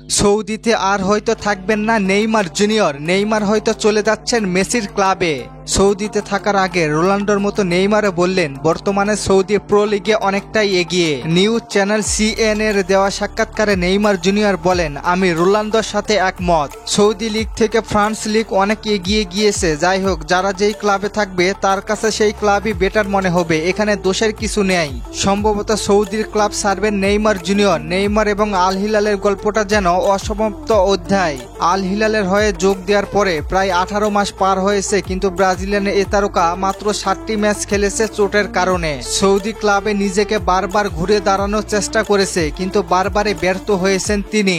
সৌদিতে আর হয়তো থাকবেন না নেইমার জুনিয়র। নেইমার হয়তো চলে যাচ্ছেন মেসির ক্লাবে। সৌদিতে থাকার আগে রোনাল্ডোর মতো নেইমারও বললেন বর্তমানে সৌদি প্রো লিগে অনেকটাই এগিয়ে। নিউজ চ্যানেল সিএন এর দেওয়া সাক্ষাৎকারে নেইমার জুনিয়র বলেন, আমি রোনাল্ডোর সাথে একমত। সৌদি লিগ থেকে ফ্রান্স লিগ অনেক এগিয়ে গিয়েছে। যাই হোক, যারা যেই ক্লাবে থাকবে তার কাছে সেই ক্লাবই বেটার মনে হবে, এখানে দোষের কিছু নেই। সম্ভবত সৌদির ক্লাব ছাড়বেন নেইমার জুনিয়র। নেইমার এবং আল হিলালের গল্পটা যেন অসমাপ্ত অধ্যায়। আল হিলালের হয়ে যোগ দেওয়ার পরে প্রায় 18 মাস পার হয়েছে, কিন্তু ব্রাজিলিয়ান এ তারকা মাত্র 7টি ম্যাচ খেলেছে চোটের কারণে। সৌদি ক্লাবে নিজেকে বারবার ঘুরে দাঁড়ানোর চেষ্টা করেছে, কিন্তু বারবারই ব্যর্থ হয়েছেন তিনি।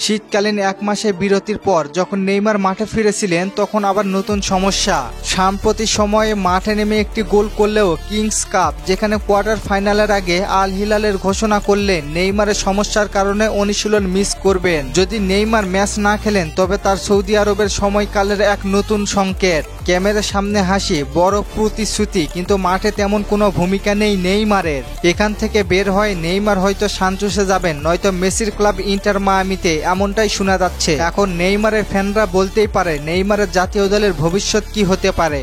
শীতকালীন 1 মাসের বিরতির পর যখন নেইমার মাঠে ফিরেছিলেন তখন আবার নতুন সমস্যা। সাম্প্রতিক সময়ে মাঠে নেমে একটি গোল করলেও কিংস কাপ, যেখানে কোয়ার্টার ফাইনালের আগে আল হিলালের ঘোষণা করলেন নেইমারের সমস্যার কারণে অনুশীলন মিস করবেন। যদি নেইমার ম্যাচ না খেলেন তবে তার সৌদি আরবের সময়কালের এক নতুন সংকেত। ক্যামেরার সামনে হাসি, বড় প্রতিশ্রুতি, কিন্তু মাঠে তেমন কোনো ভূমিকা নেই নেইমারের। এখান থেকে বের হয় নেইমার হয়তো সান্তোসে যাবেন, নয়তো মেসির ক্লাব ইন্টার মায়ামিতে, এমনটাই শোনা যাচ্ছে। এখন নেইমারের ফ্যানরা বলতেই পারে নেইমারের জাতীয় দলের ভবিষ্যৎ কি হতে পারে।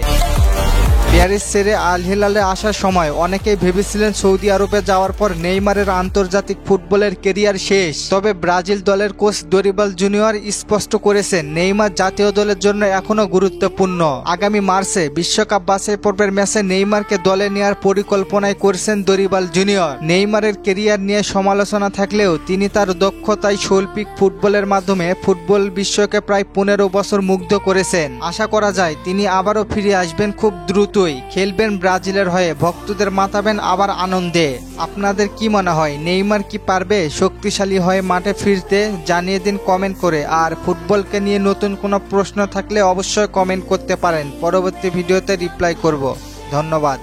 প্যারিস ছেড়ে আল হিলালে আসার সময় অনেকেই ভেবেছিলেন সৌদি আরবে যাওয়ার পর নেইমারের আন্তর্জাতিক ফুটবলের কেরিয়ার শেষ। তবে ব্রাজিল দলের কোচ দরিবাল জুনিয়র স্পষ্ট করেছেন নেইমার জাতীয় দলের জন্য এখনো গুরুত্বপূর্ণ। আগামী মার্চে বিশ্বকাপ বাছাই পর্বের ম্যাচে নেইমারকে দলে নেওয়ার পরিকল্পনায় করেছেন দরিবাল জুনিয়র। নেইমারের কেরিয়ার নিয়ে সমালোচনা থাকলেও তিনি তার দক্ষতায় শৈল্পিক ফুটবলের মাধ্যমে ফুটবল বিশ্বকে প্রায় 15 বছর মুগ্ধ করেছেন। আশা করা যায় তিনি আবারও ফিরে আসবেন খুব দ্রুত, খেলবেন ব্রাজিলের হয়ে, ভক্তদের মাতাবেন আবার আনন্দে। আপনাদের কি মনে হয় নেইমার কি পারবে শক্তিশালী হয়ে মাঠে ফিরতে? জানিয়ে দিন কমেন্ট করে। আর ফুটবলকে নিয়ে নতুন কোনো প্রশ্ন থাকলে অবশ্যই কমেন্ট করতে পারেন, পরবর্তী ভিডিওতে রিপ্লাই করব। ধন্যবাদ।